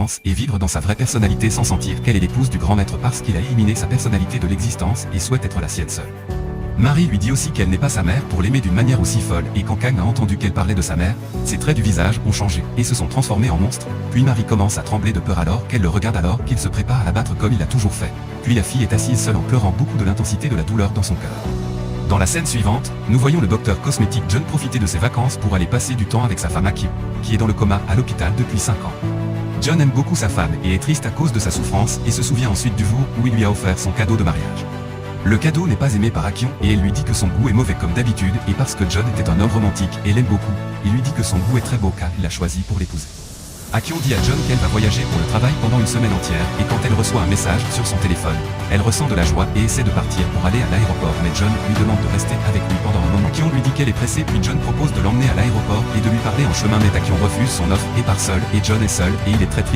l'existence et vivre dans sa vraie personnalité sans sentir qu'elle est l'épouse du grand maître parce qu'il a éliminé sa personnalité de l'existence et souhaite être la sienne seule. Marie lui dit aussi qu'elle n'est pas sa mère pour l'aimer d'une manière aussi folle et quand Kang a entendu qu'elle parlait de sa mère, ses traits du visage ont changé et se sont transformés en monstres, puis Marie commence à trembler de peur alors qu'elle le regarde alors qu'il se prépare à la battre comme il l'a toujours fait. Puis la fille est assise seule en pleurant beaucoup de l'intensité de la douleur dans son cœur. Dans la scène suivante, nous voyons le docteur cosmétique John profiter de ses vacances pour aller passer du temps avec sa femme Akio, qui est dans le coma à l'hôpital depuis 5 ans. John aime beaucoup sa femme et est triste à cause de sa souffrance et se souvient ensuite du jour où il lui a offert son cadeau de mariage. Le cadeau n'est pas aimé par Akion et elle lui dit que son goût est mauvais comme d'habitude et parce que John était un homme romantique et l'aime beaucoup, il lui dit que son goût est très beau car il l'a choisi pour l'épouser. Akion dit à John qu'elle va voyager pour le travail pendant une semaine entière et quand elle reçoit un message sur son téléphone, elle ressent de la joie et essaie de partir pour aller à l'aéroport mais John lui demande de rester avec lui pendant un moment. Akion lui dit qu'elle est pressée puis John propose de l'emmener à l'aéroport et de lui parler en chemin mais Akion refuse son offre et part seul et John est seul et il est très triste.